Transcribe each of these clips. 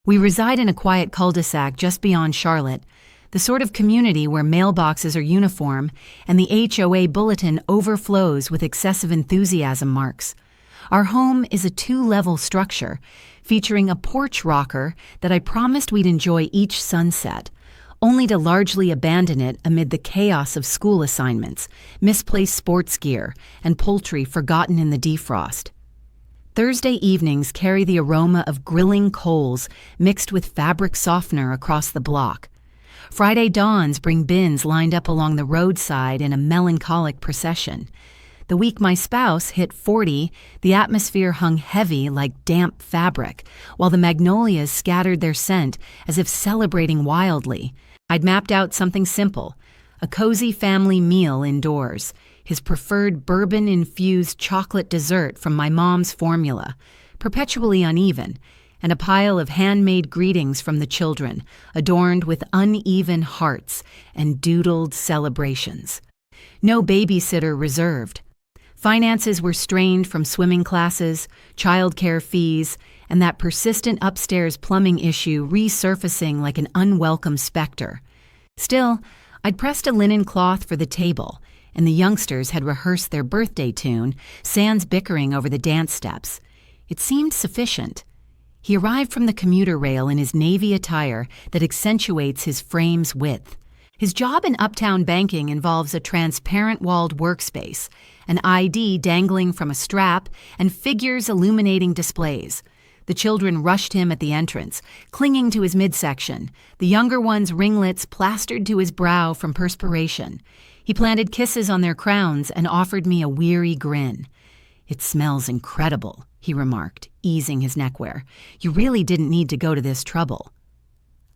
We reside in a quiet cul-de-sac just beyond Charlotte, the sort of community where mailboxes are uniform and the HOA bulletin overflows with excessive enthusiasm marks. Our home is a 2-level structure featuring a porch rocker that I promised we'd enjoy each sunset, only to largely abandon it amid the chaos of school assignments, misplaced sports gear, and poultry forgotten in the defrost. Thursday evenings carry the aroma of grilling coals mixed with fabric softener across the block. Friday dawns bring bins lined up along the roadside in a melancholic procession. The week my spouse hit 40, the atmosphere hung heavy like damp fabric, while the magnolias scattered their scent as if celebrating wildly. I'd mapped out something simple, a cozy family meal indoors, his preferred bourbon-infused chocolate dessert from my mom's formula, perpetually uneven, and a pile of handmade greetings from the children, adorned with uneven hearts and doodled celebrations. No babysitter reserved. Finances were strained from swimming classes, childcare fees, and that persistent upstairs plumbing issue resurfacing like an unwelcome specter. Still, I'd pressed a linen cloth for the table, and the youngsters had rehearsed their birthday tune, sans bickering over the dance steps. It seemed sufficient. He arrived from the commuter rail in his navy attire that accentuates his frame's width. His job in uptown banking involves a transparent walled workspace, an ID dangling from a strap, and figures illuminating displays. The children rushed him at the entrance, clinging to his midsection, the younger ones' ringlets plastered to his brow from perspiration. He planted kisses on their crowns and offered me a weary grin. "It smells incredible," he remarked, easing his neckwear. "You really didn't need to go to this trouble."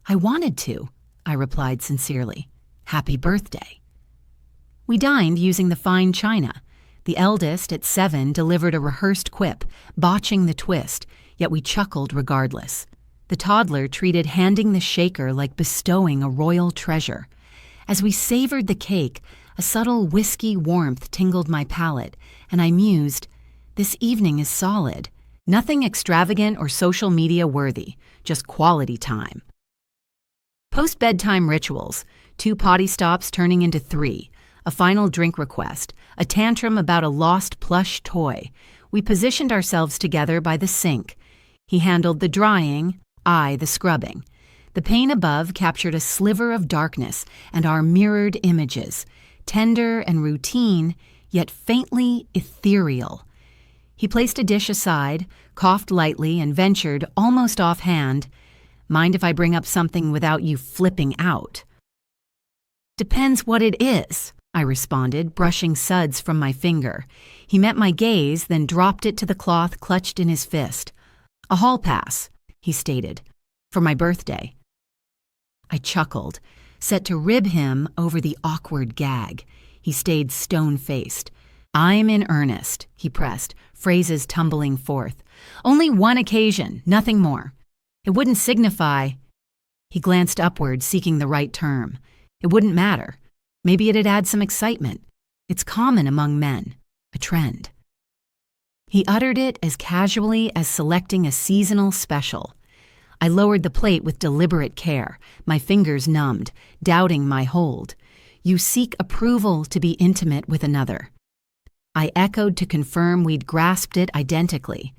"I wanted to," I replied sincerely. "Happy birthday." We dined using the fine china. The eldest, at 7, delivered a rehearsed quip, botching the twist, yet we chuckled regardless. The toddler treated handing the shaker like bestowing a royal treasure. As we savored the cake, a subtle whiskey warmth tingled my palate, and I mused, this evening is solid. Nothing extravagant or social media worthy, just quality time. Post-bedtime rituals, 2 potty stops turning into 3, a final drink request, a tantrum about a lost plush toy. We positioned ourselves together by the sink. He handled the drying, I the scrubbing. The pane above captured a sliver of darkness and our mirrored images, tender and routine, yet faintly ethereal. He placed a dish aside, coughed lightly, and ventured, almost offhand, "Mind if I bring up something without you flipping out?" "Depends what it is," I responded, brushing suds from my finger. He met my gaze, then dropped it to the cloth clutched in his fist. "A hall pass," he stated, "for my birthday." I chuckled, set to rib him over the awkward gag. He stayed stone-faced. "I'm in earnest," he pressed, phrases tumbling forth. "Only one occasion, nothing more. It wouldn't signify." He glanced upward, seeking the right term. "It wouldn't matter. Maybe it'd add some excitement. It's common among men, a trend." He uttered it as casually as selecting a seasonal special. I lowered the plate with deliberate care, my fingers numbed, doubting my hold. "You seek approval to be intimate with another." I echoed to confirm we'd grasped it identically.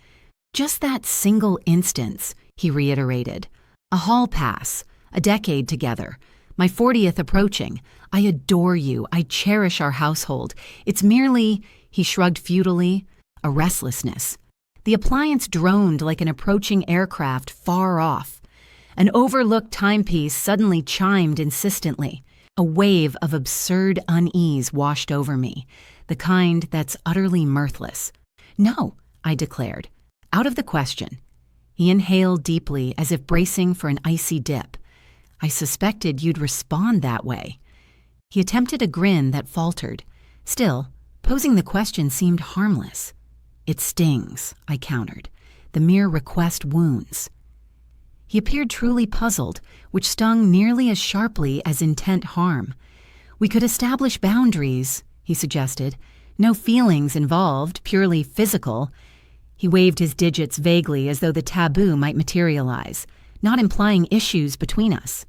"Just that single instance," he reiterated. "A hall pass, a decade together, my 40th approaching. I adore you. I cherish our household. It's merely," he shrugged futilely, "a restlessness." The appliance droned like an approaching aircraft far off. An overlooked timepiece suddenly chimed insistently. A wave of absurd unease washed over me, the kind that's utterly mirthless. "No," I declared. "Out of the question." He inhaled deeply as if bracing for an icy dip. "I suspected you'd respond that way." He attempted a grin that faltered. Still, posing the question seemed harmless. "It stings," I countered. "The mere request wounds." He appeared truly puzzled, which stung nearly as sharply as intent harm. "We could establish boundaries," he suggested. "No feelings involved, purely physical." He waved his digits vaguely as though the taboo might materialize. not implying issues between us.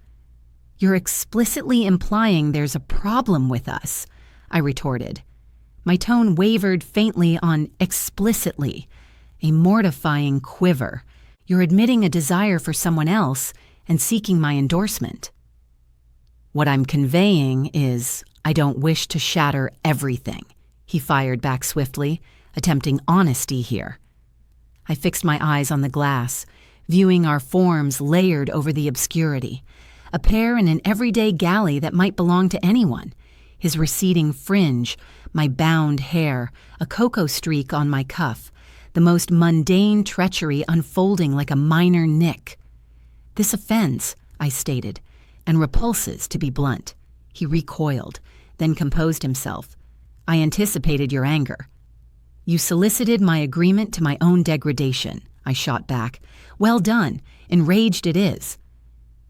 You're explicitly implying there's a problem with us, I retorted. My tone wavered faintly on explicitly, a mortifying quiver. You're admitting a desire for someone else and seeking my endorsement. What I'm conveying is I don't wish to shatter everything, he fired back swiftly, attempting honesty here. I fixed my eyes on the glass, viewing our forms layered over the obscurity, a pair in an everyday galley that might belong to anyone, his receding fringe, my bound hair, a cocoa streak on my cuff, the most mundane treachery unfolding like a minor nick. This offends, I stated, and repulses, to be blunt. He recoiled, then composed himself. I anticipated your anger. You solicited my agreement to my own degradation, I shot back. Well done. Enraged it is.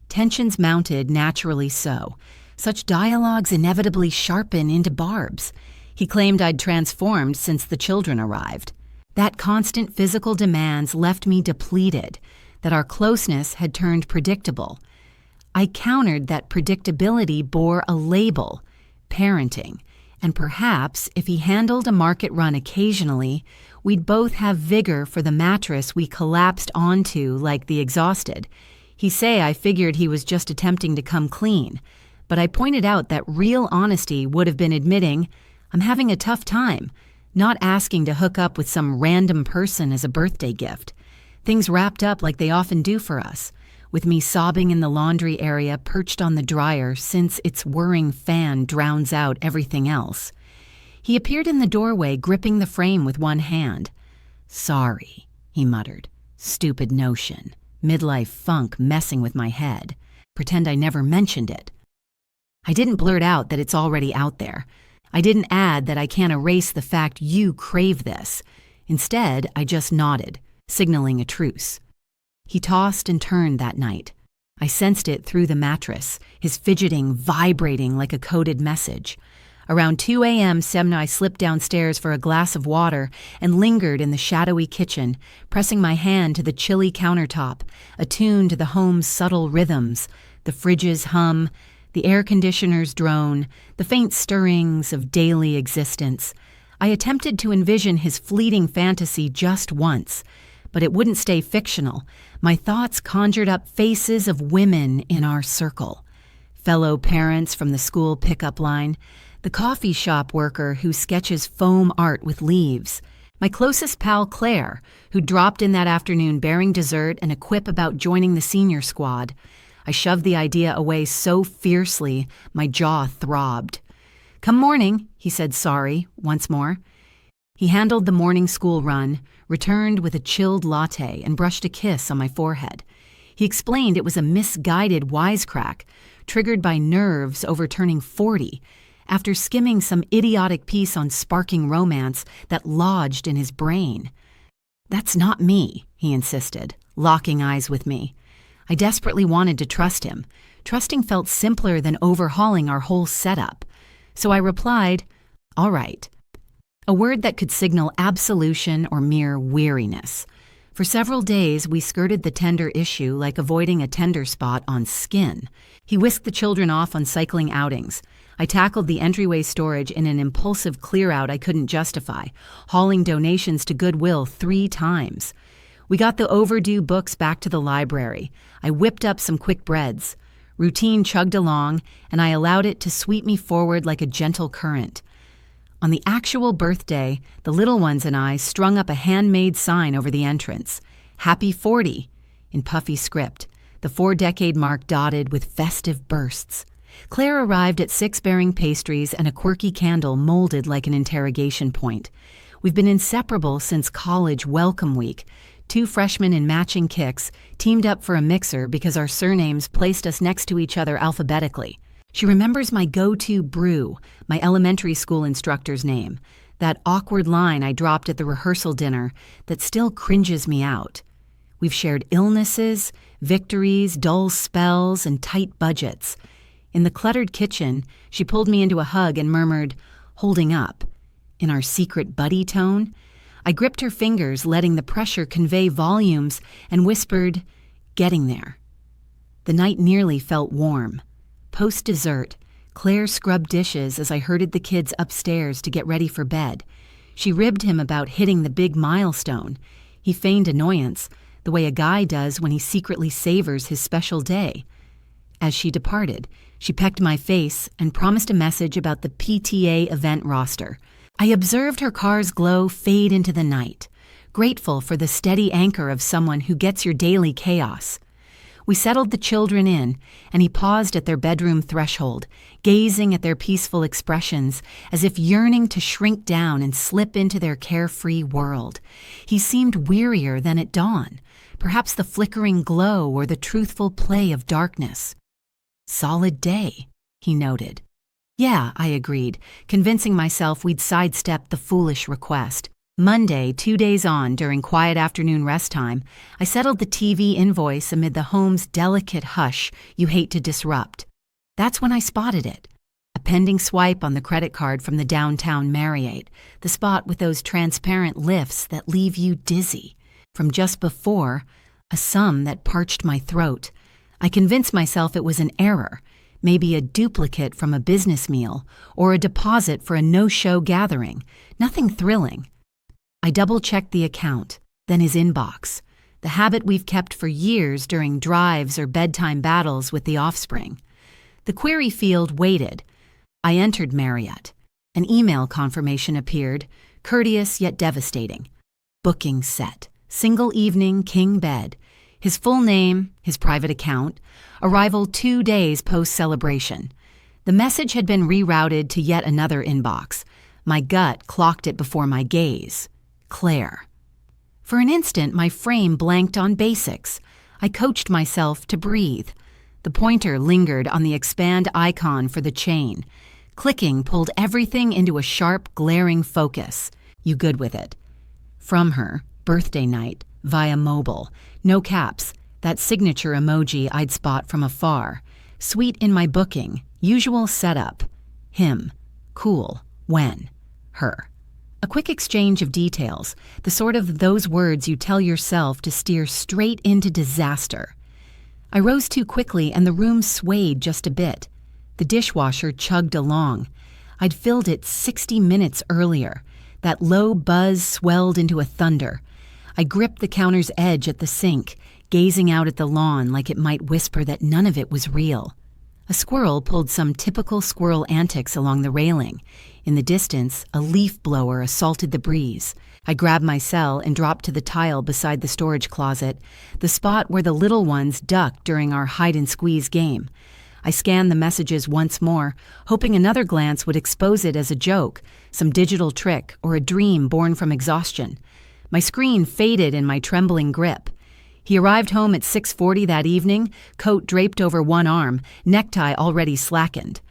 Tensions mounted naturally so. Such dialogues inevitably sharpen into barbs. He claimed I'd transformed since the children arrived. That constant physical demands left me depleted, that our closeness had turned predictable. I countered that predictability bore a label, parenting, and perhaps if he handled a market run occasionally, we'd both have vigor for the mattress we collapsed onto like the exhausted. He say I figured he was just attempting to come clean, but I pointed out that real honesty would have been admitting, I'm having a tough time, not asking to hook up with some random person as a birthday gift. Things wrapped up like they often do for us, with me sobbing in the laundry area perched on the dryer since its whirring fan drowns out everything else. He appeared in the doorway, gripping the frame with one hand. Sorry, he muttered. Stupid notion. Midlife funk messing with my head. Pretend I never mentioned it. I didn't blurt out that it's already out there. I didn't add that I can't erase the fact you crave this. Instead, I just nodded, signaling a truce. He tossed and turned that night. I sensed it through the mattress, his fidgeting vibrating like a coded message. Around 2 a.m., Sem and I slipped downstairs for a glass of water and lingered in the shadowy kitchen, pressing my hand to the chilly countertop, attuned to the home's subtle rhythms, the fridge's hum, the air conditioner's drone, the faint stirrings of daily existence. I attempted to envision his fleeting fantasy just once, but it wouldn't stay fictional. My thoughts conjured up faces of women in our circle. Fellow parents from the school pickup line, the coffee shop worker who sketches foam art with leaves, my closest pal Claire, who dropped in that afternoon bearing dessert and a quip about joining the senior squad. I shoved the idea away so fiercely, my jaw throbbed. Come morning, he said sorry, once more. He handled the morning school run, returned with a chilled latte, and brushed a kiss on my forehead. He explained it was a misguided wisecrack, triggered by nerves over turning 40, after skimming some idiotic piece on sparking romance that lodged in his brain. That's not me, he insisted, locking eyes with me. I desperately wanted to trust him. Trusting felt simpler than overhauling our whole setup. So I replied, all right. A word that could signal absolution or mere weariness. For several days, we skirted the tender issue like avoiding a tender spot on skin. He whisked the children off on cycling outings. I tackled the entryway storage in an impulsive clear-out I couldn't justify, hauling donations to Goodwill 3 times. We got the overdue books back to the library. I whipped up some quick breads. Routine chugged along, and I allowed it to sweep me forward like a gentle current. On the actual birthday, the little ones and I strung up a handmade sign over the entrance. Happy 40, in puffy script, the 4-decade mark dotted with festive bursts. Claire arrived at 6 bearing pastries and a quirky candle molded like an interrogation point. We've been inseparable since college welcome week. 2 freshmen in matching kicks teamed up for a mixer because our surnames placed us next to each other alphabetically. She remembers my go-to brew, my elementary school instructor's name, that awkward line I dropped at the rehearsal dinner that still cringes me out. We've shared illnesses, victories, dull spells, and tight budgets. In the cluttered kitchen, she pulled me into a hug and murmured, "Holding up." In our secret buddy tone, I gripped her fingers, letting the pressure convey volumes, and whispered, "Getting there." The night nearly felt warm. Post-dessert, Claire scrubbed dishes as I herded the kids upstairs to get ready for bed. She ribbed him about hitting the big milestone. He feigned annoyance, the way a guy does when he secretly savors his special day. As she departed, she pecked my face and promised a message about the PTA event roster. I observed her car's glow fade into the night, grateful for the steady anchor of someone who gets your daily chaos. We settled the children in, and he paused at their bedroom threshold, gazing at their peaceful expressions as if yearning to shrink down and slip into their carefree world. He seemed wearier than at dawn, perhaps the flickering glow or the truthful play of darkness. "Solid day," he noted. "Yeah," I agreed, convincing myself we'd sidestepped the foolish request. Monday, 2 days on, during quiet afternoon rest time, I settled the TV invoice amid the home's delicate hush you hate to disrupt. That's when I spotted it. A pending swipe on the credit card from the downtown Marriott, the spot with those transparent lifts that leave you dizzy. From just before, a sum that parched my throat. I convinced myself it was an error, maybe a duplicate from a business meal, or a deposit for a no-show gathering. Nothing thrilling. I double-checked the account, then his inbox, the habit we've kept for years during drives or bedtime battles with the offspring. The query field waited. I entered Marriott. An email confirmation appeared, courteous yet devastating. Booking set. Single evening, king bed. His full name, his private account. Arrival 2 days post-celebration. The message had been rerouted to yet another inbox. My gut clocked it before my gaze. Claire. For an instant, my frame blanked on basics. I coached myself to breathe. The pointer lingered on the expand icon for the chain. Clicking pulled everything into a sharp, glaring focus. You good with it? From her, birthday night, via mobile. No caps, that signature emoji I'd spot from afar. Sweet in my booking, usual setup. Him. Cool. When. Her. A quick exchange of details, the sort of those words you tell yourself to steer straight into disaster. I rose too quickly and the room swayed just a bit. The dishwasher chugged along. I'd filled it 60 minutes earlier. That low buzz swelled into a thunder. I gripped the counter's edge at the sink, gazing out at the lawn like it might whisper that none of it was real. A squirrel pulled some typical squirrel antics along the railing. In the distance, a leaf blower assaulted the breeze. I grabbed my cell and dropped to the tile beside the storage closet, the spot where the little ones ducked during our hide-and-squeeze game. I scanned the messages once more, hoping another glance would expose it as a joke, some digital trick, or a dream born from exhaustion. My screen faded in my trembling grip. He arrived home at 6:40 that evening, coat draped over one arm, necktie already slackened.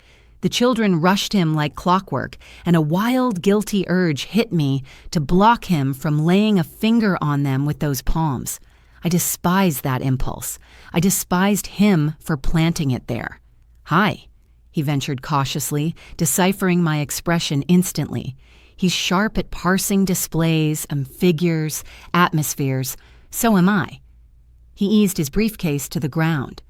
The children rushed him like clockwork, and a wild, guilty urge hit me to block him from laying a finger on them with those palms. I despised that impulse. I despised him for planting it there. "Hi," he ventured cautiously, deciphering my expression instantly. He's sharp at parsing displays and figures, atmospheres. So am I. He eased his briefcase to the ground.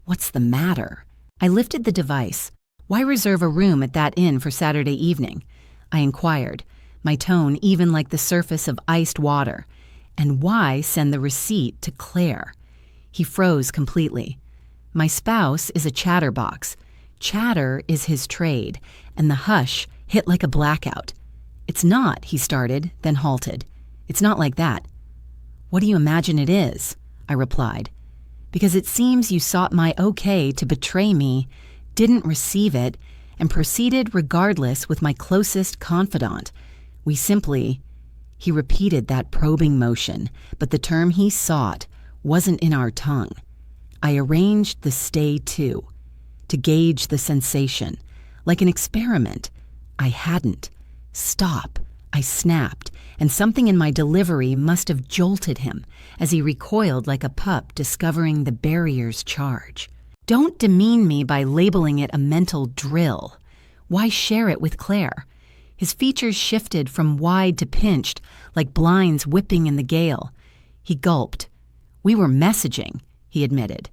"What's the matter?" I lifted the device. "Why reserve a room at that inn for Saturday evening?" I inquired, my tone even like the surface of iced water. "And why send the receipt to Claire?" He froze completely. "My spouse is a chatterbox. Chatter is his trade," and the hush hit like a blackout. "It's not," he started, then halted. "It's not like that." "What do you imagine it is?" I replied. "Because it seems you sought my okay to betray me, didn't receive it, and proceeded regardless with my closest confidant. We simply—" He repeated that probing motion, but the term he sought wasn't in our tongue. I arranged the stay to gauge the sensation. Like an experiment. I hadn't. "Stop," I snapped, and something in my delivery must have jolted him as he recoiled like a pup discovering the barrier's charge. "Don't demean me by labeling it a mental drill. Why share it with Claire?" His features shifted from wide to pinched, like blinds whipping in the gale. He gulped. "We were messaging," he admitted.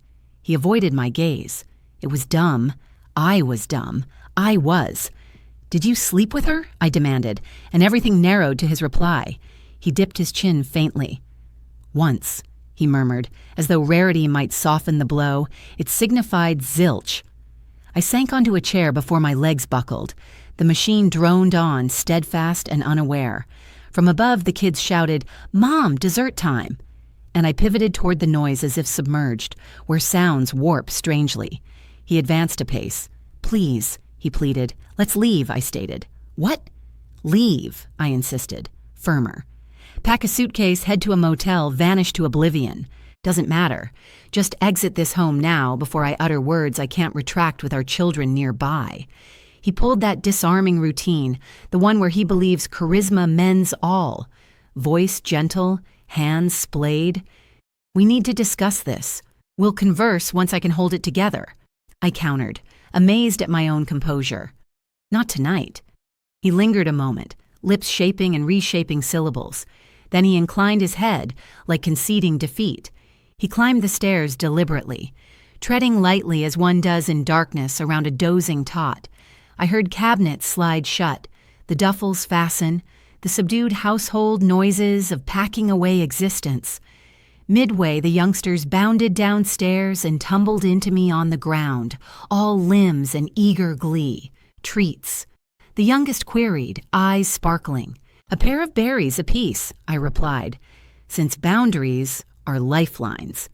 He avoided my gaze. It was dumb. I was dumb. I was. "Did you sleep with her?" I demanded, and everything narrowed to his reply. He dipped his chin faintly. "Once," he murmured, as though rarity might soften the blow. It signified zilch. I sank onto a chair before my legs buckled. The machine droned on, steadfast and unaware. From above, the kids shouted, "Mom, dessert time!" And I pivoted toward the noise as if submerged, where sounds warp strangely. He advanced a pace. "Please," he pleaded. "Let's leave," I stated. "What?" "Leave," I insisted, firmer. "Pack a suitcase, head to a motel, vanish to oblivion. Doesn't matter. Just exit this home now before I utter words I can't retract with our children nearby." He pulled that disarming routine, the one where he believes charisma mends all. Voice gentle, hands splayed. "We need to discuss this. We'll converse once I can hold it together," I countered, amazed at my own composure. "Not tonight." He lingered a moment, lips shaping and reshaping syllables. Then he inclined his head, like conceding defeat. He climbed the stairs deliberately, treading lightly as one does in darkness around a dozing tot. I heard cabinets slide shut, the duffels fasten, the subdued household noises of packing away existence. Midway, the youngsters bounded downstairs and tumbled into me on the ground, all limbs and eager glee. Treats. The youngest queried, eyes sparkling. "A pair of berries apiece," I replied, "since boundaries are lifelines."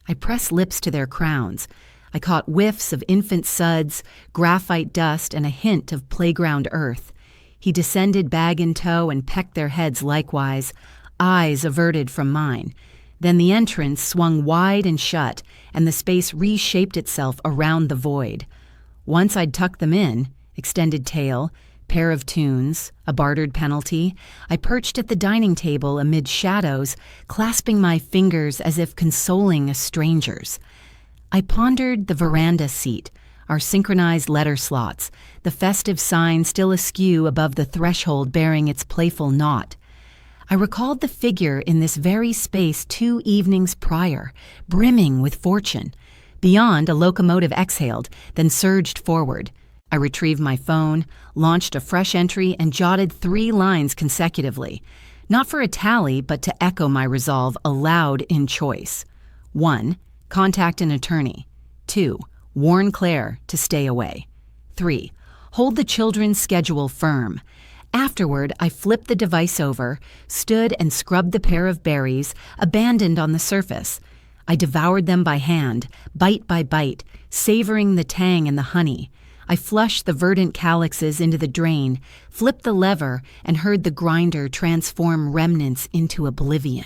I pressed lips to their crowns. I caught whiffs of infant suds, graphite dust, and a hint of playground earth. He descended bag in tow and pecked their heads likewise, eyes averted from mine. Then the entrance swung wide and shut, and the space reshaped itself around the void. Once I'd tucked them in, extended tail, pair of tunes, a bartered penalty, I perched at the dining table amid shadows, clasping my fingers as if consoling a stranger's. I pondered the veranda seat, our synchronized letter slots, the festive sign still askew above the threshold bearing its playful knot. I recalled the figure in this very space 2 evenings prior, brimming with fortune. Beyond, a locomotive exhaled, then surged forward. I retrieved my phone, launched a fresh entry, and jotted 3 lines consecutively, not for a tally, but to echo my resolve aloud in choice. 1. Contact an attorney. 2. Warn Claire to stay away. 3. Hold the children's schedule firm. Afterward, I flipped the device over, stood and scrubbed the pair of berries, abandoned on the surface. I devoured them by hand, bite by bite, savoring the tang and the honey. I flushed the verdant calyxes into the drain, flipped the lever, and heard the grinder transform remnants into oblivion.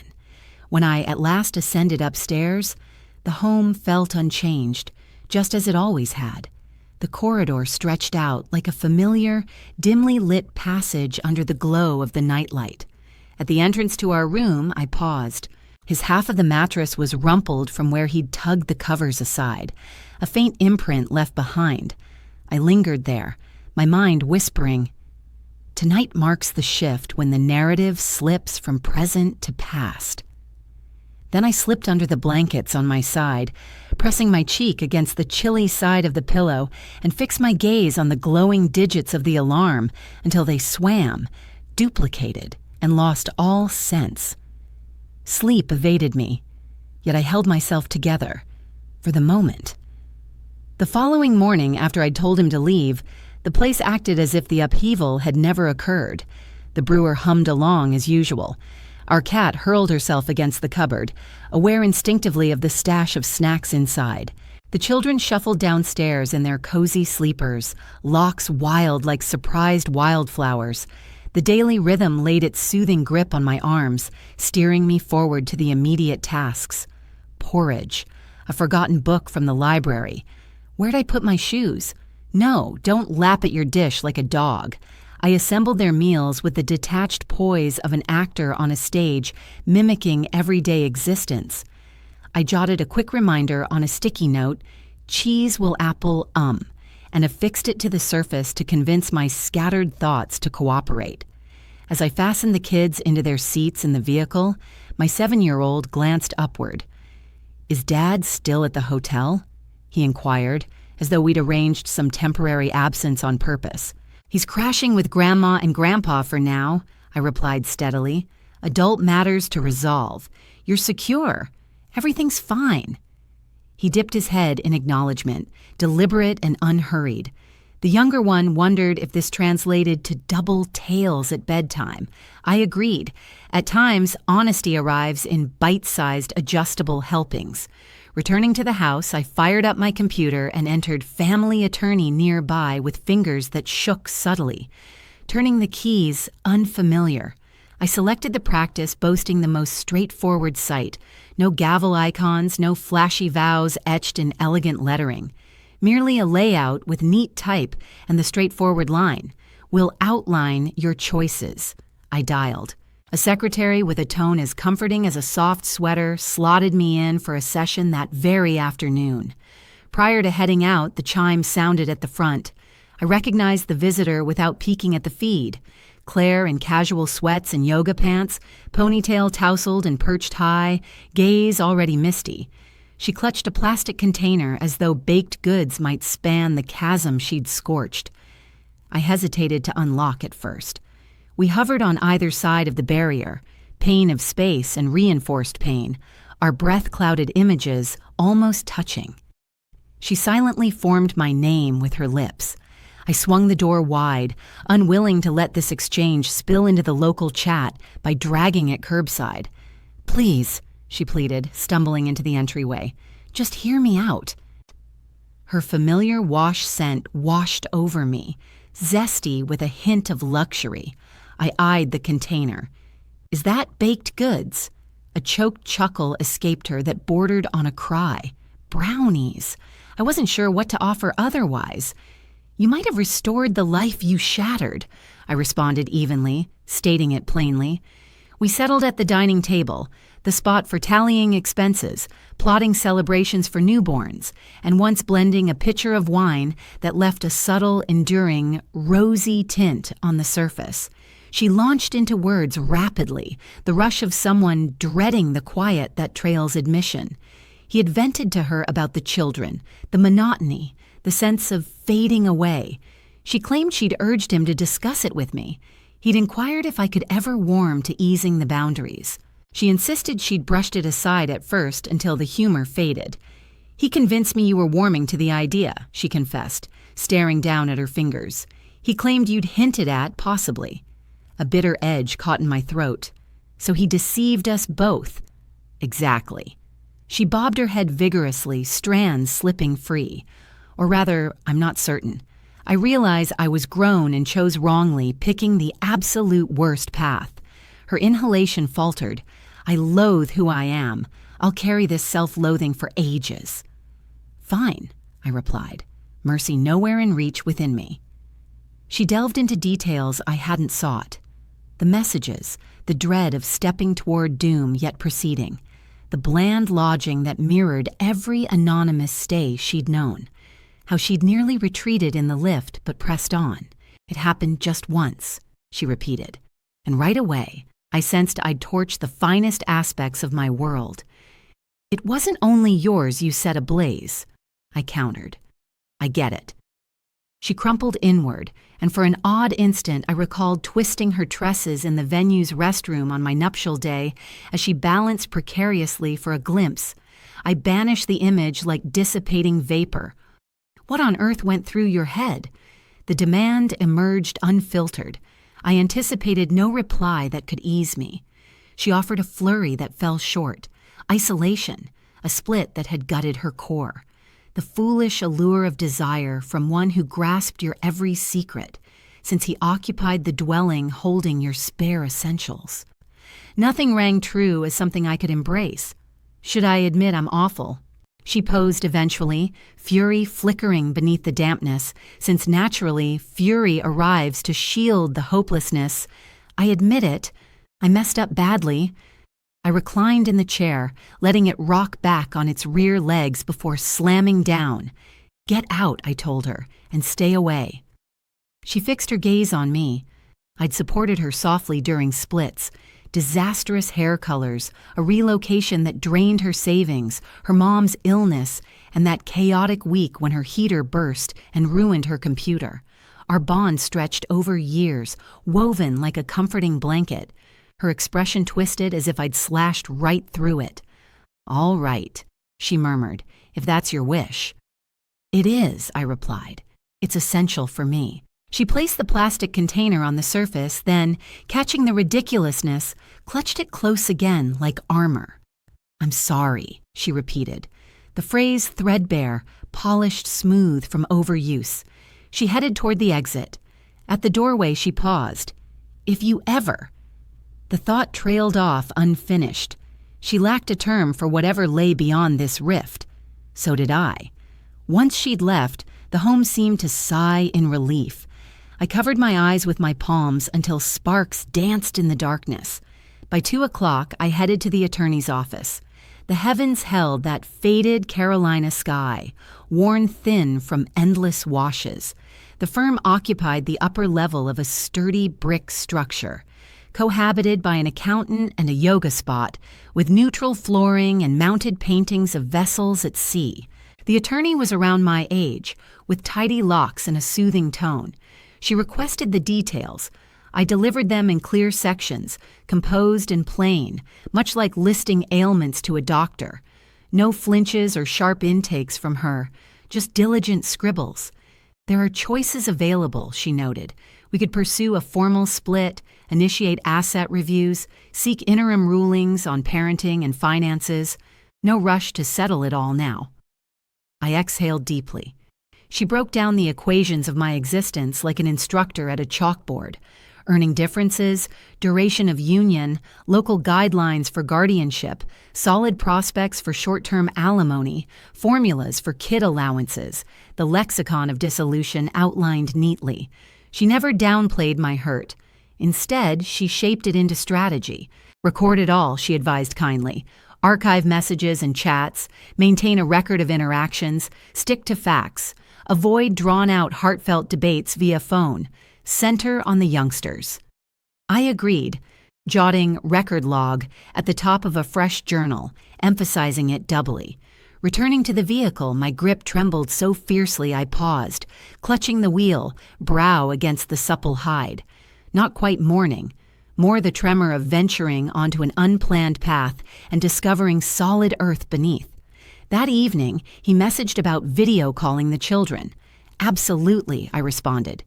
When I at last ascended upstairs, the home felt unchanged, just as it always had. The corridor stretched out like a familiar, dimly lit passage under the glow of the nightlight. At the entrance to our room, I paused. His half of the mattress was rumpled from where he'd tugged the covers aside, a faint imprint left behind. I lingered there, my mind whispering, "Tonight marks the shift when the narrative slips from present to past." Then I slipped under the blankets on my side, pressing my cheek against the chilly side of the pillow, and fixed my gaze on the glowing digits of the alarm until they swam, duplicated, and lost all sense. Sleep evaded me, yet I held myself together, for the moment. The following morning, after I'd told him to leave, the place acted as if the upheaval had never occurred. The brewer hummed along as usual. Our cat hurled herself against the cupboard, aware instinctively of the stash of snacks inside. The children shuffled downstairs in their cozy sleepers, locks wild like surprised wildflowers. The daily rhythm laid its soothing grip on my arms, steering me forward to the immediate tasks. Porridge, a forgotten book from the library. Where'd I put my shoes? No, don't lap at your dish like a dog. I assembled their meals with the detached poise of an actor on a stage, mimicking everyday existence. I jotted a quick reminder on a sticky note, "Cheese will apple, and affixed it to the surface to convince my scattered thoughts to cooperate. As I fastened the kids into their seats in the vehicle, my 7-year-old glanced upward. "Is Dad still at the hotel?" he inquired, as though we'd arranged some temporary absence on purpose. "He's crashing with Grandma and Grandpa for now," I replied steadily. "Adult matters to resolve. You're secure. Everything's fine." He dipped his head in acknowledgement, deliberate and unhurried. The younger one wondered if this translated to double tales at bedtime. I agreed. At times, honesty arrives in bite-sized, adjustable helpings. Returning to the house, I fired up my computer and entered Family Attorney nearby with fingers that shook subtly. Turning the keys, unfamiliar. I selected the practice boasting the most straightforward site. No gavel icons, no flashy vows etched in elegant lettering. Merely a layout with neat type and the straightforward line. "Will outline your choices." I dialed. A secretary with a tone as comforting as a soft sweater slotted me in for a session that very afternoon. Prior to heading out, the chime sounded at the front. I recognized the visitor without peeking at the feed. Claire in casual sweats and yoga pants, ponytail tousled and perched high, gaze already misty. She clutched a plastic container as though baked goods might span the chasm she'd scorched. I hesitated to unlock at first. We hovered on either side of the barrier, pain of space and reinforced pain, our breath-clouded images almost touching. She silently formed my name with her lips. I swung the door wide, unwilling to let this exchange spill into the local chat by dragging it curbside. "Please," she pleaded, stumbling into the entryway. "Just hear me out." Her familiar wash scent washed over me, zesty with a hint of luxury. I eyed the container. "Is that baked goods?" A choked chuckle escaped her that bordered on a cry. "Brownies." I wasn't sure what to offer otherwise. "You might have restored the life you shattered," I responded evenly, stating it plainly. We settled at the dining table, the spot for tallying expenses, plotting celebrations for newborns, and once blending a pitcher of wine that left a subtle, enduring, rosy tint on the surface. She launched into words rapidly, the rush of someone dreading the quiet that trails admission. He had vented to her about the children, the monotony, the sense of fading away. She claimed she'd urged him to discuss it with me. He'd inquired if I could ever warm to easing the boundaries. She insisted she'd brushed it aside at first until the humor faded. "He convinced me you were warming to the idea," she confessed, staring down at her fingers. "He claimed you'd hinted at, possibly." A bitter edge caught in my throat. "So he deceived us both." "Exactly." She bobbed her head vigorously, strands slipping free. Or rather, I'm not certain. I realize I was grown and chose wrongly, picking the absolute worst path. Her inhalation faltered. "I loathe who I am. I'll carry this self-loathing for ages." "Fine," I replied, mercy nowhere in reach within me. She delved into details I hadn't sought. The messages, the dread of stepping toward doom yet proceeding, the bland lodging that mirrored every anonymous stay she'd known, how she'd nearly retreated in the lift but pressed on. "It happened just once," she repeated, and right away I sensed I'd torched the finest aspects of my world. "It wasn't only yours you set ablaze," I countered. "I get it." She crumpled inward, and for an odd instant I recalled twisting her tresses in the venue's restroom on my nuptial day as she balanced precariously for a glimpse. I banished the image like dissipating vapor. "What on earth went through your head?" The demand emerged unfiltered. I anticipated no reply that could ease me. She offered a flurry that fell short. Isolation, a split that had gutted her core. The foolish allure of desire from one who grasped your every secret, since he occupied the dwelling holding your spare essentials. Nothing rang true as something I could embrace. Should I admit I'm awful? She posed eventually, fury flickering beneath the dampness, since naturally fury arrives to shield the hopelessness. I admit it. I messed up badly. I reclined in the chair, letting it rock back on its rear legs before slamming down. "Get out," I told her, "and stay away." She fixed her gaze on me. I'd supported her softly during splits, disastrous hair colors, a relocation that drained her savings, her mom's illness, and that chaotic week when her heater burst and ruined her computer. Our bond stretched over years, woven like a comforting blanket. Her expression twisted as if I'd slashed right through it. "All right," she murmured, "if that's your wish." "It is," I replied. "It's essential for me." She placed the plastic container on the surface, then, catching the ridiculousness, clutched it close again like armor. "I'm sorry," she repeated, the phrase threadbare, polished smooth from overuse. She headed toward the exit. At the doorway she paused. "If you ever—" The thought trailed off unfinished. She lacked a term for whatever lay beyond this rift. So did I. Once she'd left, the home seemed to sigh in relief. I covered my eyes with my palms until sparks danced in the darkness. By 2:00, I headed to the attorney's office. The heavens held that faded Carolina sky, worn thin from endless washes. The firm occupied the upper level of a sturdy brick structure, cohabited by an accountant and a yoga spot, with neutral flooring and mounted paintings of vessels at sea. The attorney was around my age, with tidy locks and a soothing tone. She requested the details. I delivered them in clear sections, composed and plain, much like listing ailments to a doctor. No flinches or sharp intakes from her, just diligent scribbles. "There are choices available," she noted. "We could pursue a formal split, initiate asset reviews, seek interim rulings on parenting and finances. No rush to settle it all now." I exhaled deeply. She broke down the equations of my existence like an instructor at a chalkboard. Earning differences, duration of union, local guidelines for guardianship, solid prospects for short-term alimony, formulas for kid allowances, the lexicon of dissolution outlined neatly. She never downplayed my hurt. Instead, she shaped it into strategy. "Record it all," she advised kindly. "Archive messages and chats, maintain a record of interactions, stick to facts. Avoid drawn-out heartfelt debates via phone. Center on the youngsters." I agreed, jotting "record log" at the top of a fresh journal, emphasizing it doubly. Returning to the vehicle, my grip trembled so fiercely I paused, clutching the wheel, brow against the supple hide. Not quite mourning, more the tremor of venturing onto an unplanned path and discovering solid earth beneath. That evening, he messaged about video calling the children. "Absolutely," I responded.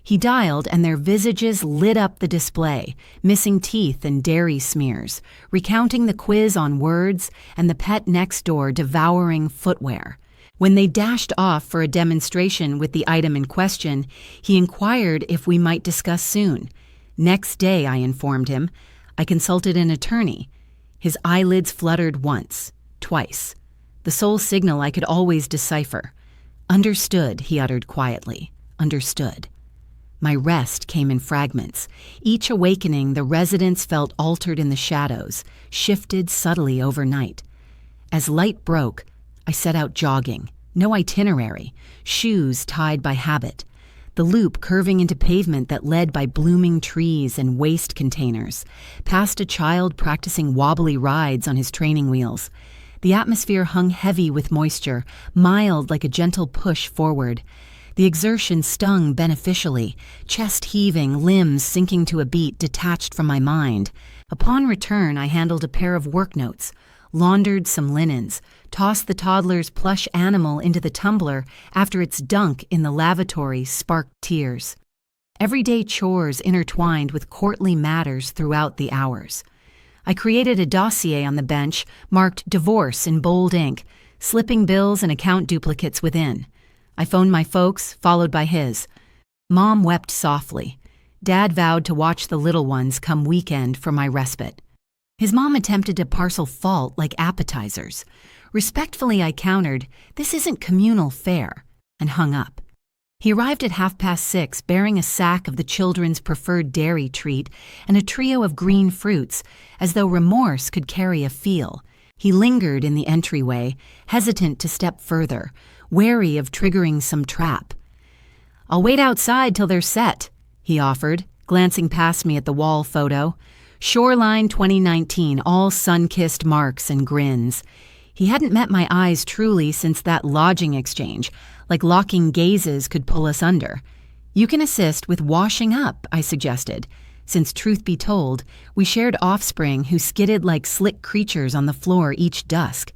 He dialed, and their visages lit up the display, missing teeth and dairy smears, recounting the quiz on words and the pet next door devouring footwear. When they dashed off for a demonstration with the item in question, he inquired if we might discuss soon. Next day, I informed him, I consulted an attorney. His eyelids fluttered once, twice. The sole signal I could always decipher. "Understood," he uttered quietly. "Understood." My rest came in fragments. Each awakening, the residence felt altered in the shadows, shifted subtly overnight. As light broke, I set out jogging. No itinerary, shoes tied by habit. The loop curving into pavement that led by blooming trees and waste containers, past a child practicing wobbly rides on his training wheels. The atmosphere hung heavy with moisture, mild like a gentle push forward. The exertion stung beneficially, chest heaving, limbs sinking to a beat detached from my mind. Upon return, I handled a pair of work notes, laundered some linens, tossed the toddler's plush animal into the tumbler after its dunk in the lavatory sparked tears. Everyday chores intertwined with courtly matters throughout the hours. I created a dossier on the bench marked "Divorce" in bold ink, slipping bills and account duplicates within. I phoned my folks, followed by his. Mom wept softly. Dad vowed to watch the little ones come weekend for my respite. His mom attempted to parcel fault like appetizers. Respectfully, I countered, "This isn't communal fare," and hung up. He arrived at 6:30, bearing a sack of the children's preferred dairy treat and a trio of green fruits, as though remorse could carry a feel. He lingered in the entryway, hesitant to step further, wary of triggering some trap. "I'll wait outside till they're set," he offered, glancing past me at the wall photo. Shoreline 2019, all sun-kissed marks and grins. He hadn't met my eyes truly since that lodging exchange, like locking gazes could pull us under. You can assist with washing up, I suggested, since truth be told, we shared offspring who skidded like slick creatures on the floor each dusk.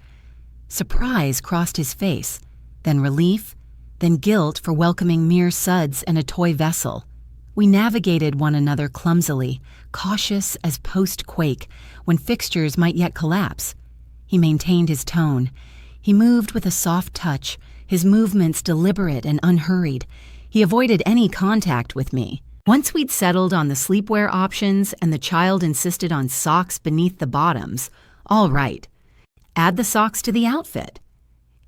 Surprise crossed his face, then relief, then guilt for welcoming mere suds and a toy vessel. We navigated one another clumsily, cautious as post-quake, when fixtures might yet collapse. He maintained his tone. He moved with a soft touch, his movements deliberate and unhurried. He avoided any contact with me. Once we'd settled on the sleepwear options and the child insisted on socks beneath the bottoms, all right. Add the socks to the outfit.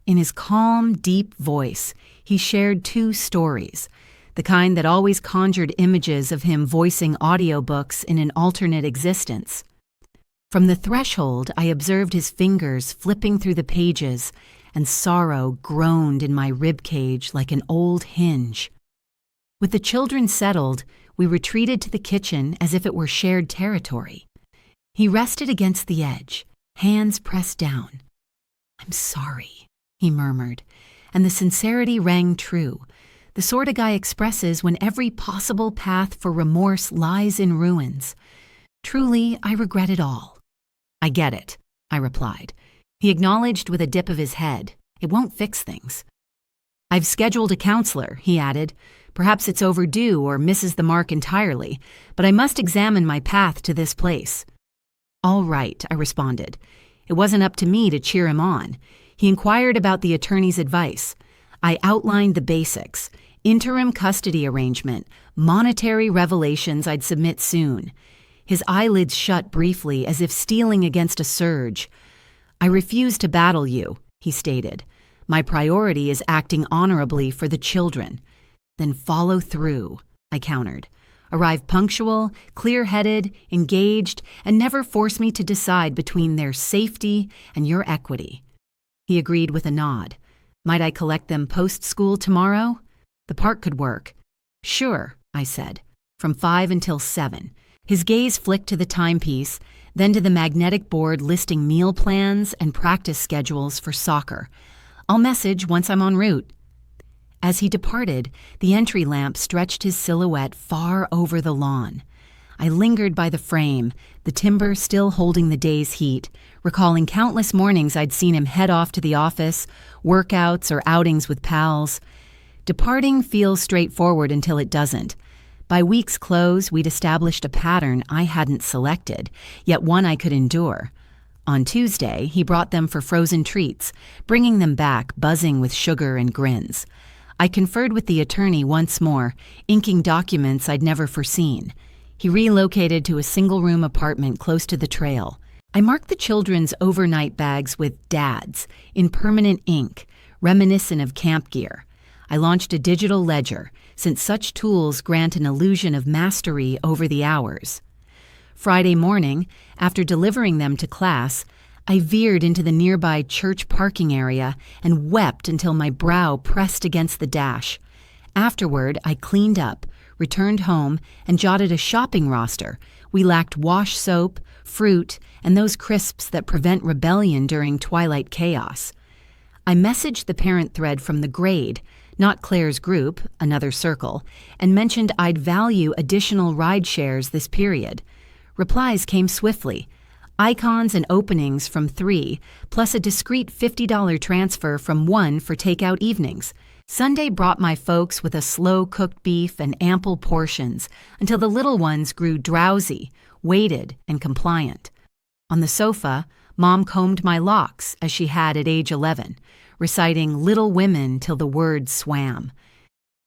In his calm, deep voice, he shared 2 stories, the kind that always conjured images of him voicing audiobooks in an alternate existence. From the threshold, I observed his fingers flipping through the pages, and sorrow groaned in my ribcage like an old hinge. With the children settled, we retreated to the kitchen as if it were shared territory. He rested against the edge, hands pressed down. "I'm sorry," he murmured, and the sincerity rang true, the sort a guy expresses when every possible path for remorse lies in ruins. "Truly, I regret it all." "I get it," I replied. He acknowledged with a dip of his head. "It won't fix things." "I've scheduled a counselor," he added. "Perhaps it's overdue or misses the mark entirely, but I must examine my path to this place." "All right," I responded. It wasn't up to me to cheer him on. He inquired about the attorney's advice. I outlined the basics: interim custody arrangement, monetary revelations I'd submit soon. His eyelids shut briefly as if steeling against a surge. "I refuse to battle you," he stated. "My priority is acting honorably for the children." "Then follow through," I countered. "Arrive punctual, clear-headed, engaged, and never force me to decide between their safety and your equity." He agreed with a nod. "Might I collect them post-school tomorrow?" "The park could work." "Sure," I said. "From 5 until 7. His gaze flicked to the timepiece, then to the magnetic board listing meal plans and practice schedules for soccer. "I'll message once I'm en route." As he departed, the entry lamp stretched his silhouette far over the lawn. I lingered by the frame, the timber still holding the day's heat, recalling countless mornings I'd seen him head off to the office, workouts or outings with pals. Departing feels straightforward until it doesn't. By week's close, we'd established a pattern I hadn't selected, yet one I could endure. On Tuesday, he brought them for frozen treats, bringing them back buzzing with sugar and grins. I conferred with the attorney once more, inking documents I'd never foreseen. He relocated to a single-room apartment close to the trail. I marked the children's overnight bags with "Dads" in permanent ink, reminiscent of camp gear. I launched a digital ledger, since such tools grant an illusion of mastery over the hours. Friday morning, after delivering them to class, I veered into the nearby church parking area and wept until my brow pressed against the dash. Afterward, I cleaned up, returned home, and jotted a shopping roster. We lacked wash soap, fruit, and those crisps that prevent rebellion during twilight chaos. I messaged the parent thread from the grade, not Claire's group, another circle, and mentioned I'd value additional ride shares this period. Replies came swiftly. Icons and openings from 3, plus a discreet $50 transfer from 1 for takeout evenings. Sunday brought my folks with a slow-cooked beef and ample portions until the little ones grew drowsy, weighted, and compliant. On the sofa, Mom combed my locks as she had at age 11, reciting Little Women till the words swam.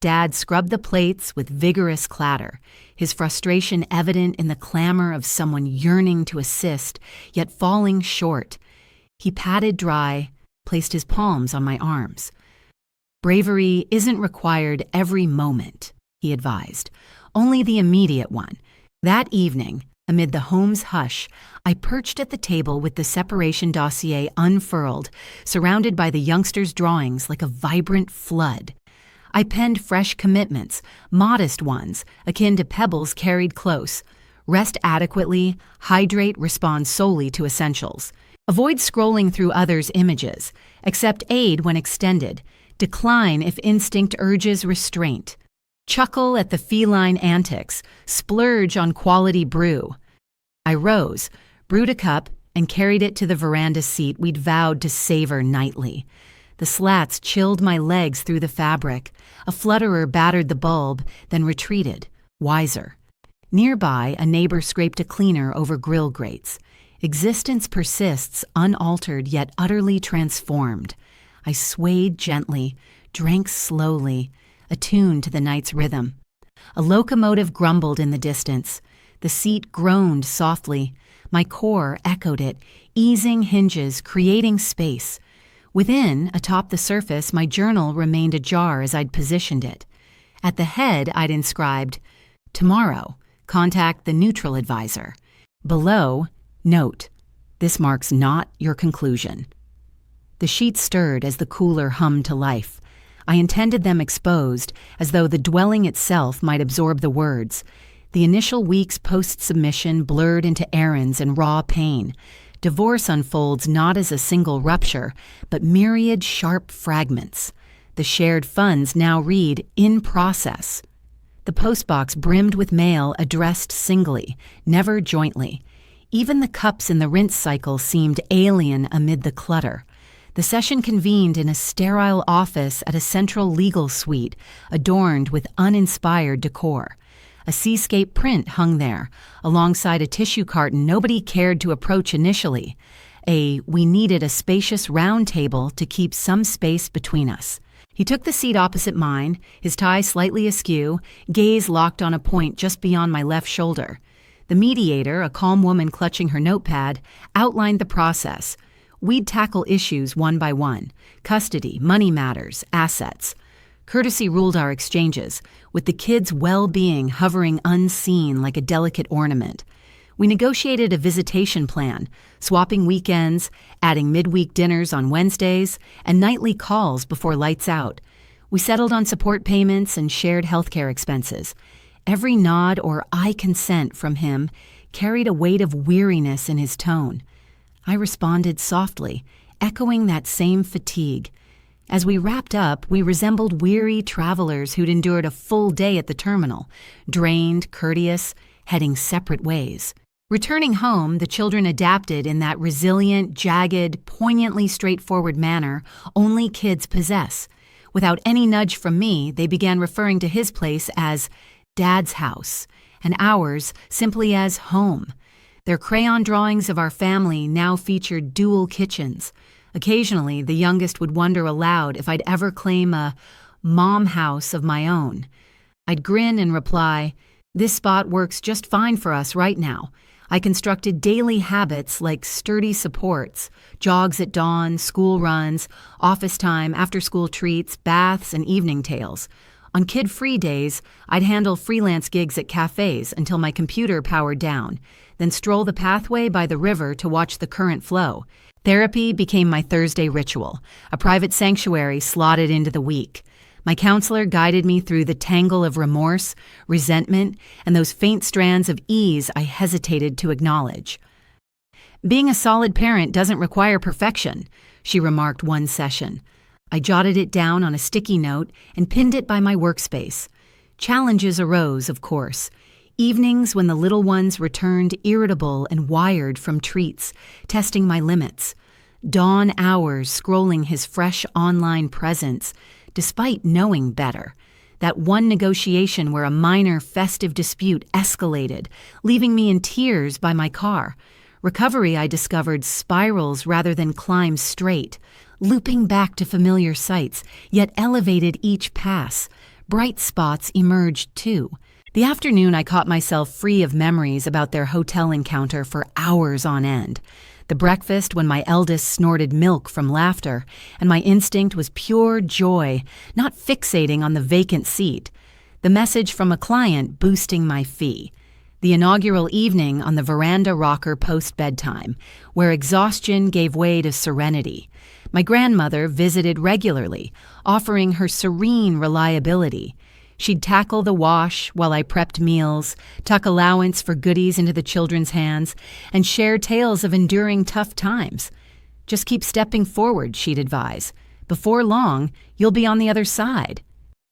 Dad scrubbed the plates with vigorous clatter, his frustration evident in the clamor of someone yearning to assist, yet falling short. He patted dry, placed his palms on my arms. "Bravery isn't required every moment," he advised, "only the immediate one." That evening, amid the home's hush, I perched at the table with the separation dossier unfurled, surrounded by the youngsters' drawings like a vibrant flood. I penned fresh commitments, modest ones, akin to pebbles carried close. Rest adequately, hydrate, respond solely to essentials. Avoid scrolling through others' images. Accept aid when extended. Decline if instinct urges restraint. Chuckle at the feline antics. Splurge on quality brew. I rose, brewed a cup, and carried it to the veranda seat we'd vowed to savor nightly. The slats chilled my legs through the fabric. A flutterer battered the bulb, then retreated, wiser. Nearby, a neighbor scraped a cleaner over grill grates. Existence persists, unaltered yet utterly transformed. I swayed gently, drank slowly, attuned to the night's rhythm. A locomotive grumbled in the distance. The seat groaned softly. My core echoed it, easing hinges, creating space. Within, atop the surface, my journal remained ajar as I'd positioned it. At the head, I'd inscribed, "Tomorrow, contact the neutral advisor." Below, note, "This marks not your conclusion." The sheets stirred as the cooler hummed to life. I intended them exposed, as though the dwelling itself might absorb the words. The initial weeks post-submission blurred into errands and raw pain. Divorce unfolds not as a single rupture, but myriad sharp fragments. The shared funds now read, "In process." The postbox brimmed with mail addressed singly, never jointly. Even the cups in the rinse cycle seemed alien amid the clutter. The session convened in a sterile office at a central legal suite, adorned with uninspired decor. A seascape print hung there, alongside a tissue carton nobody cared to approach initially. We needed a spacious round table to keep some space between us. He took the seat opposite mine, his tie slightly askew, gaze locked on a point just beyond my left shoulder. The mediator, a calm woman clutching her notepad, outlined the process. We'd tackle issues one by one: custody, money matters, assets. Courtesy ruled our exchanges, with the kids' well-being hovering unseen like a delicate ornament. We negotiated a visitation plan, swapping weekends, adding midweek dinners on Wednesdays, and nightly calls before lights out. We settled on support payments and shared healthcare expenses. Every nod or eye consent from him carried a weight of weariness in his tone. I responded softly, echoing that same fatigue. As we wrapped up, we resembled weary travelers who'd endured a full day at the terminal, drained, courteous, heading separate ways. Returning home, the children adapted in that resilient, jagged, poignantly straightforward manner only kids possess. Without any nudge from me, they began referring to his place as Dad's house, and ours simply as home. Their crayon drawings of our family now featured dual kitchens. Occasionally, the youngest would wonder aloud if I'd ever claim a mom house of my own. I'd grin and reply, "This spot works just fine for us right now." I constructed daily habits like sturdy supports, jogs at dawn, school runs, office time, after-school treats, baths, and evening tales. On kid-free days, I'd handle freelance gigs at cafes until my computer powered down, then stroll the pathway by the river to watch the current flow. Therapy became my Thursday ritual, a private sanctuary slotted into the week. My counselor guided me through the tangle of remorse, resentment, and those faint strands of ease I hesitated to acknowledge. "Being a solid parent doesn't require perfection," she remarked one session. I jotted it down on a sticky note and pinned it by my workspace. Challenges arose, of course. Evenings when the little ones returned irritable and wired from treats, testing my limits. Dawn hours scrolling his fresh online presence, despite knowing better. That one negotiation where a minor festive dispute escalated, leaving me in tears by my car. Recovery, I discovered, spirals rather than climbs straight, looping back to familiar sights, yet elevated each pass. Bright spots emerged too. The afternoon I caught myself free of memories about their hotel encounter for hours on end. The breakfast when my eldest snorted milk from laughter, and my instinct was pure joy, not fixating on the vacant seat. The message from a client boosting my fee. The inaugural evening on the veranda rocker post-bedtime, where exhaustion gave way to serenity. My grandmother visited regularly, offering her serene reliability. She'd tackle the wash while I prepped meals, tuck allowance for goodies into the children's hands, and share tales of enduring tough times. Just keep stepping forward, she'd advise. Before long, you'll be on the other side.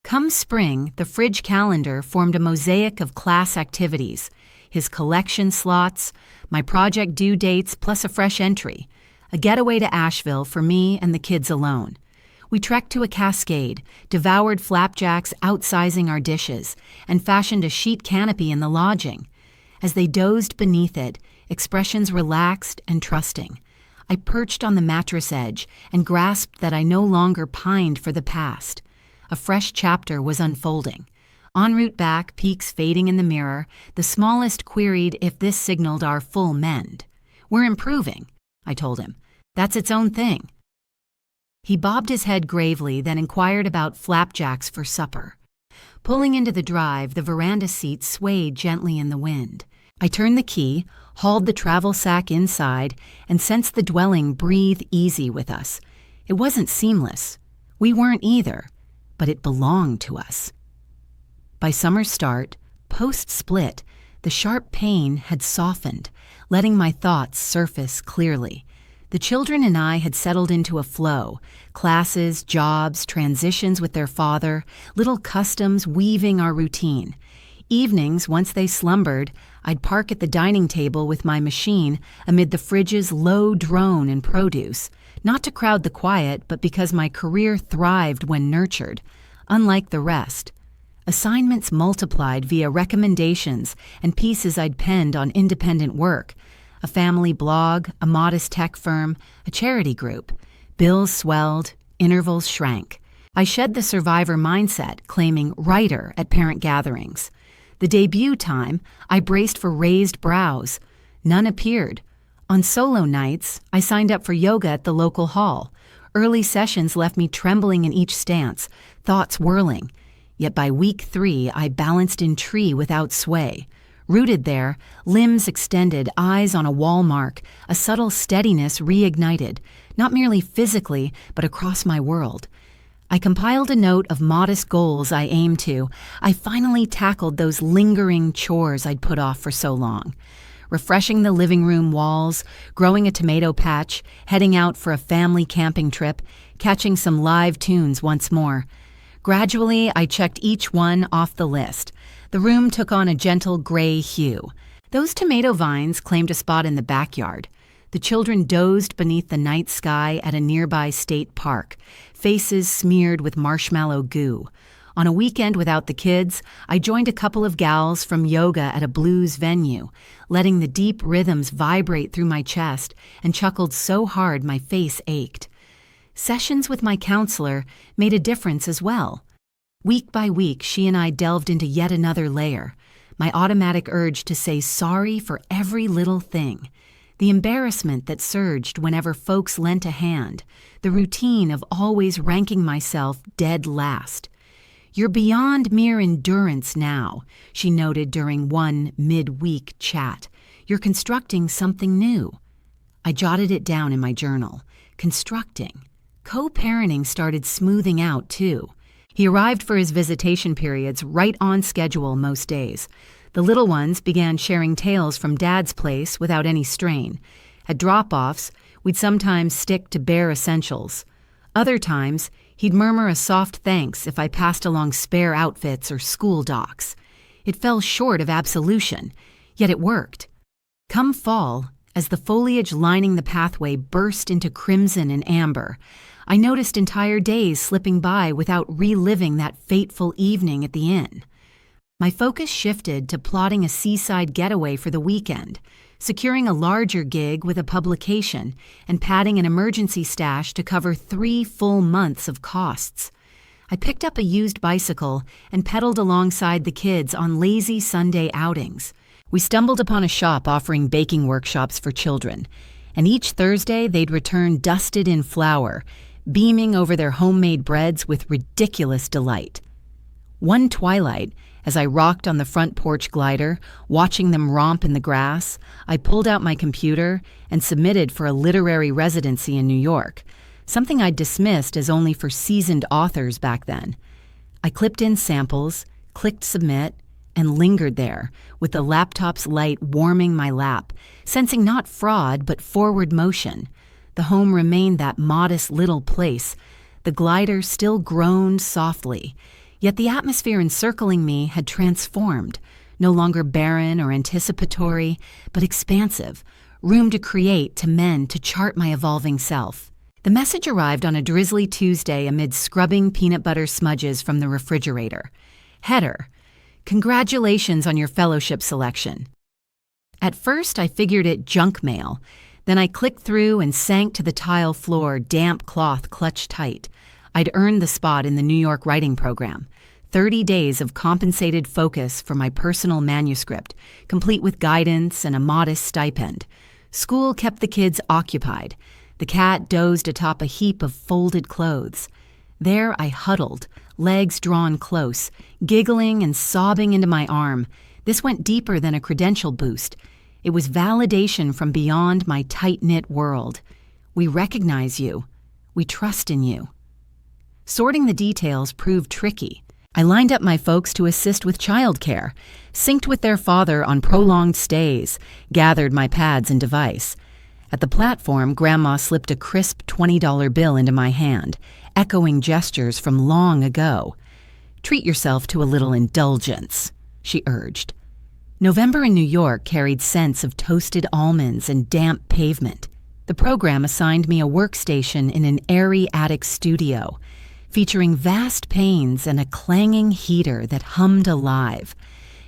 Come spring, the fridge calendar formed a mosaic of class activities. His collection slots, my project due dates plus a fresh entry. A getaway to Asheville for me and the kids alone. We trekked to a cascade, devoured flapjacks outsizing our dishes, and fashioned a sheet canopy in the lodging. As they dozed beneath it, expressions relaxed and trusting. I perched on the mattress edge and grasped that I no longer pined for the past. A fresh chapter was unfolding. En route back, peaks fading in the mirror, the smallest queried if this signaled our full mend. "We're improving," I told him. "That's its own thing." He bobbed his head gravely, then inquired about flapjacks for supper. Pulling into the drive, the veranda seat swayed gently in the wind. I turned the key, hauled the travel sack inside, and sensed the dwelling breathe easy with us. It wasn't seamless. We weren't either, but it belonged to us. By summer's start, post-split, the sharp pain had softened, letting my thoughts surface clearly. The children and I had settled into a flow, classes, jobs, transitions with their father, little customs weaving our routine. Evenings, once they slumbered, I'd park at the dining table with my machine amid the fridge's low drone and produce, not to crowd the quiet, but because my career thrived when nurtured, unlike the rest. Assignments multiplied via recommendations and pieces I'd penned on independent work, a family blog, a modest tech firm, a charity group. Bills swelled, intervals shrank. I shed the survivor mindset, claiming writer at parent gatherings. The debut time, I braced for raised brows. None appeared. On solo nights, I signed up for yoga at the local hall. Early sessions left me trembling in each stance, thoughts whirling. Yet by week 3, I balanced in tree without sway. Rooted there, limbs extended, eyes on a wall mark, a subtle steadiness reignited, not merely physically, but across my world. I compiled a note of modest goals I aimed to. I finally tackled those lingering chores I'd put off for so long. Refreshing the living room walls, growing a tomato patch, heading out for a family camping trip, catching some live tunes once more. Gradually, I checked each one off the list. The room took on a gentle gray hue. Those tomato vines claimed a spot in the backyard. The children dozed beneath the night sky at a nearby state park, faces smeared with marshmallow goo. On a weekend without the kids, I joined a couple of gals from yoga at a blues venue, letting the deep rhythms vibrate through my chest, and chuckled so hard my face ached. Sessions with my counselor made a difference as well. Week by week, she and I delved into yet another layer. My automatic urge to say sorry for every little thing. The embarrassment that surged whenever folks lent a hand. The routine of always ranking myself dead last. "You're beyond mere endurance now," she noted during one mid-week chat. "You're constructing something new." I jotted it down in my journal. Constructing. Co-parenting started smoothing out, too. He arrived for his visitation periods right on schedule most days. The little ones began sharing tales from Dad's place without any strain. At drop-offs, we'd sometimes stick to bare essentials. Other times, he'd murmur a soft thanks if I passed along spare outfits or school docs. It fell short of absolution, yet it worked. Come fall, as the foliage lining the pathway burst into crimson and amber, I noticed entire days slipping by without reliving that fateful evening at the inn. My focus shifted to plotting a seaside getaway for the weekend, securing a larger gig with a publication, and padding an emergency stash to cover 3 full months of costs. I picked up a used bicycle and pedaled alongside the kids on lazy Sunday outings. We stumbled upon a shop offering baking workshops for children, and each Thursday they'd return dusted in flour, beaming over their homemade breads with ridiculous delight. One twilight, as I rocked on the front porch glider, watching them romp in the grass, I pulled out my computer and submitted for a literary residency in New York, something I'd dismissed as only for seasoned authors back then. I clipped in samples, clicked submit, and lingered there, with the laptop's light warming my lap, sensing not fraud but forward motion. The home remained that modest little place. The glider still groaned softly, yet the atmosphere encircling me had transformed, no longer barren or anticipatory, but expansive, room to create, to mend, to chart my evolving self. The message arrived on a drizzly Tuesday amid scrubbing peanut butter smudges from the refrigerator. Header: Congratulations on your fellowship selection. At first, I figured it junk mail. Then I clicked through and sank to the tile floor, damp cloth clutched tight. I'd earned the spot in the New York writing program. 30 days of compensated focus for my personal manuscript, complete with guidance and a modest stipend. School kept the kids occupied. The cat dozed atop a heap of folded clothes. There I huddled, legs drawn close, giggling and sobbing into my arm. This went deeper than a credential boost. It was validation from beyond my tight-knit world. We recognize you. We trust in you. Sorting the details proved tricky. I lined up my folks to assist with childcare, synced with their father on prolonged stays, gathered my pads and device. At the platform, Grandma slipped a crisp $20 bill into my hand, echoing gestures from long ago. "Treat yourself to a little indulgence," she urged. November in New York carried scents of toasted almonds and damp pavement. The program assigned me a workstation in an airy attic studio, featuring vast panes and a clanging heater that hummed alive.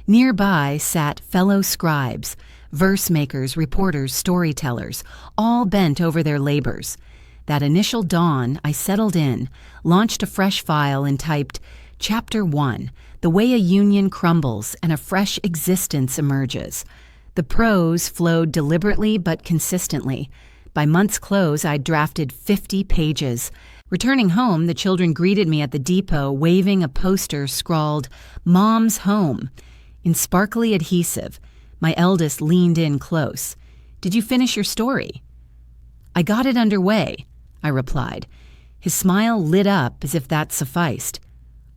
Nearby sat fellow scribes, verse makers, reporters, storytellers, all bent over their labors. That initial dawn, I settled in, launched a fresh file and typed, Chapter 1, The Way a Union Crumbles and a Fresh Existence Emerges. The prose flowed deliberately but consistently. By month's close, I'd drafted 50 pages. Returning home, the children greeted me at the depot waving a poster scrawled, Mom's Home. In sparkly adhesive, my eldest leaned in close. "Did you finish your story?" "I got it underway," I replied. His smile lit up as if that sufficed.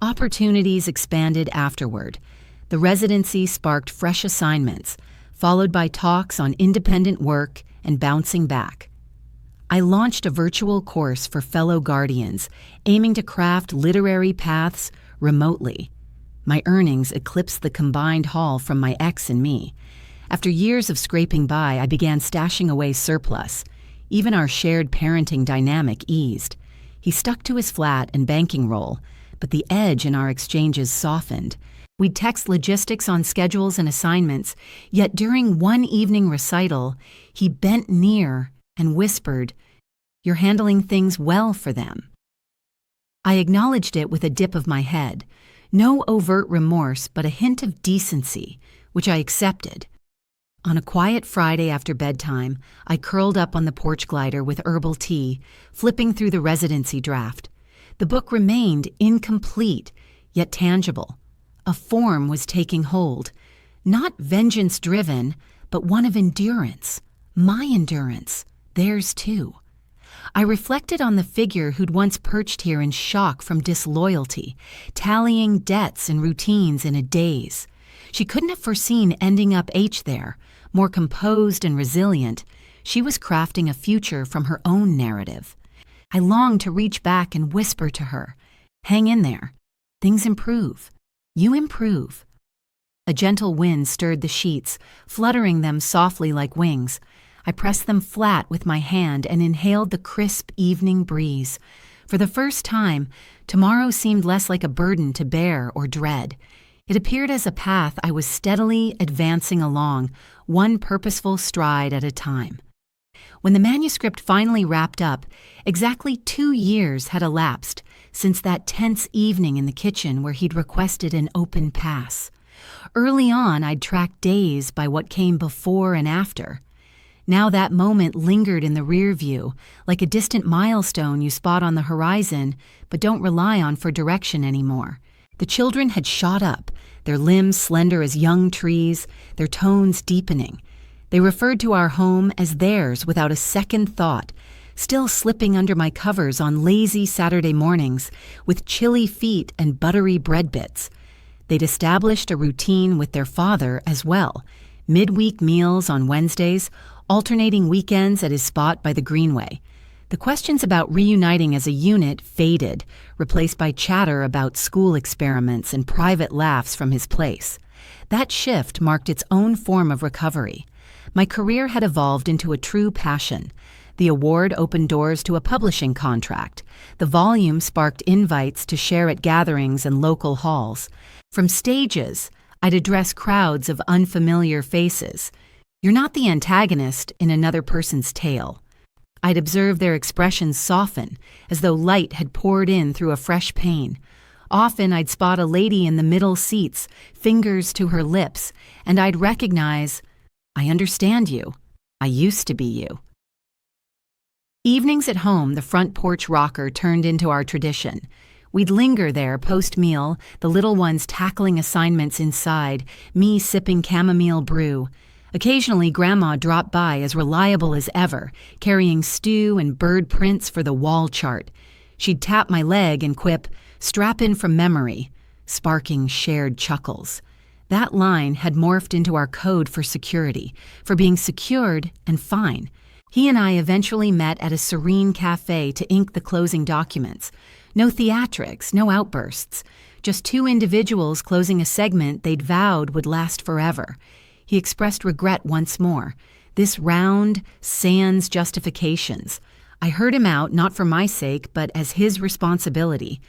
Opportunities expanded afterward. The residency sparked fresh assignments, followed by talks on independent work and bouncing back. I launched a virtual course for fellow guardians, aiming to craft literary paths remotely. My earnings eclipsed the combined haul from my ex and me. After years of scraping by, I began stashing away surplus. Even our shared parenting dynamic eased. He stuck to his flat and banking role, but the edge in our exchanges softened. We'd text logistics on schedules and assignments, yet during one evening recital, he bent near and whispered, "You're handling things well for them." I acknowledged it with a dip of my head. No overt remorse, but a hint of decency, which I accepted. On a quiet Friday after bedtime, I curled up on the porch glider with herbal tea, flipping through the residency draft. The book remained incomplete, yet tangible. A form was taking hold, not vengeance-driven, but one of endurance. My endurance, theirs too. I reflected on the figure who'd once perched here in shock from disloyalty, tallying debts and routines in a daze. She couldn't have foreseen ending up there, more composed and resilient. She was crafting a future from her own narrative. I longed to reach back and whisper to her, "Hang in there. Things improve. You improve." A gentle wind stirred the sheets, fluttering them softly like wings. I pressed them flat with my hand and inhaled the crisp evening breeze. For the first time, tomorrow seemed less like a burden to bear or dread. It appeared as a path I was steadily advancing along, one purposeful stride at a time. When the manuscript finally wrapped up, exactly 2 years had elapsed since that tense evening in the kitchen where he'd requested an open pass. Early on, I'd tracked days by what came before and after. Now that moment lingered in the rear view, like a distant milestone you spot on the horizon but don't rely on for direction anymore. The children had shot up, their limbs slender as young trees, their tones deepening. They referred to our home as theirs without a second thought, still slipping under my covers on lazy Saturday mornings with chilly feet and buttery bread bits. They'd established a routine with their father as well, midweek meals on Wednesdays, alternating weekends at his spot by the Greenway. The questions about reuniting as a unit faded, replaced by chatter about school experiments and private laughs from his place. That shift marked its own form of recovery. My career had evolved into a true passion. The award opened doors to a publishing contract. The volume sparked invites to share at gatherings and local halls. From stages, I'd address crowds of unfamiliar faces. You're not the antagonist in another person's tale. I'd observe their expressions soften, as though light had poured in through a fresh pane. Often I'd spot a lady in the middle seats, fingers to her lips, and I'd recognize, I understand you. I used to be you. Evenings at home, the front porch rocker turned into our tradition. We'd linger there post-meal, the little ones tackling assignments inside, me sipping chamomile brew. Occasionally, Grandma dropped by as reliable as ever, carrying stew and bird prints for the wall chart. She'd tap my leg and quip, "Strap in from memory," sparking shared chuckles. That line had morphed into our code for security, for being secured and fine. He and I eventually met at a serene cafe to ink the closing documents. No theatrics, no outbursts. Just two individuals closing a segment they'd vowed would last forever. He expressed regret once more. This round, sans justifications. I heard him out, not for my sake, but as his responsibility.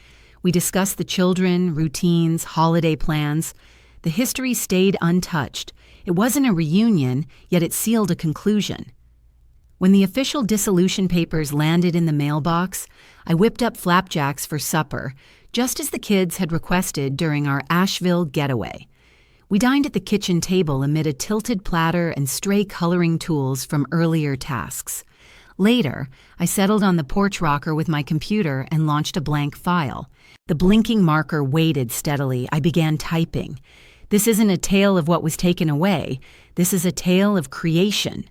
We discussed the children, routines, holiday plans. The history stayed untouched. It wasn't a reunion, yet it sealed a conclusion. When the official dissolution papers landed in the mailbox, I whipped up flapjacks for supper, just as the kids had requested during our Asheville getaway. We dined at the kitchen table amid a tilted platter and stray coloring tools from earlier tasks. Later, I settled on the porch rocker with my computer and launched a blank file. The blinking marker waited steadily. I began typing. This isn't a tale of what was taken away. This is a tale of creation.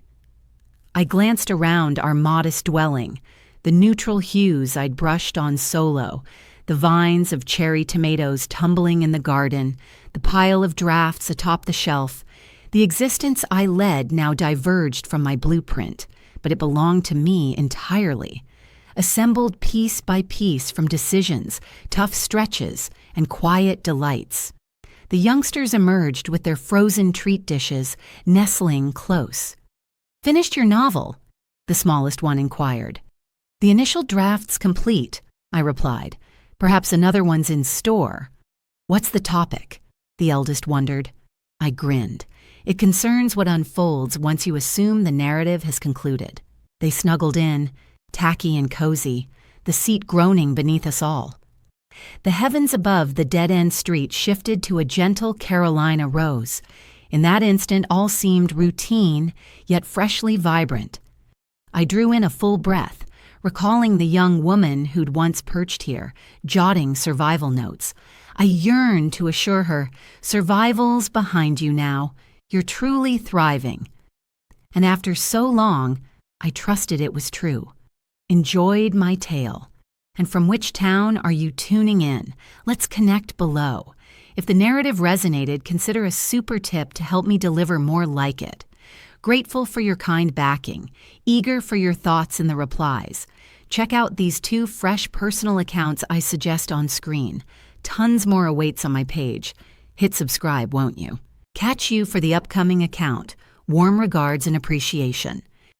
I glanced around our modest dwelling, the neutral hues I'd brushed on solo, the vines of cherry tomatoes tumbling in the garden, the pile of drafts atop the shelf. The existence I led now diverged from my blueprint, but it belonged to me entirely. Assembled piece by piece from decisions, tough stretches, and quiet delights. The youngsters emerged with their frozen treat dishes, nestling close. "Finished your novel?" the smallest one inquired. "The initial draft's complete," I replied. "Perhaps another one's in store." "What's the topic?" the eldest wondered. I grinned. It concerns what unfolds once you assume the narrative has concluded. They snuggled in, tacky and cozy, the seat groaning beneath us all. The heavens above the dead-end street shifted to a gentle Carolina rose. In that instant, all seemed routine, yet freshly vibrant. I drew in a full breath, recalling the young woman who'd once perched here, jotting survival notes. I yearned to assure her, "Survival's behind you now. You're truly thriving." And after so long, I trusted it was true. Enjoyed my tale. And from which town are you tuning in? Let's connect below. If the narrative resonated, consider a super tip to help me deliver more like it. Grateful for your kind backing, eager for your thoughts in the replies. Check out these two fresh personal accounts I suggest on screen. Tons more awaits on my page. Hit subscribe, won't you? Catch you for the upcoming account. Warm regards and appreciation.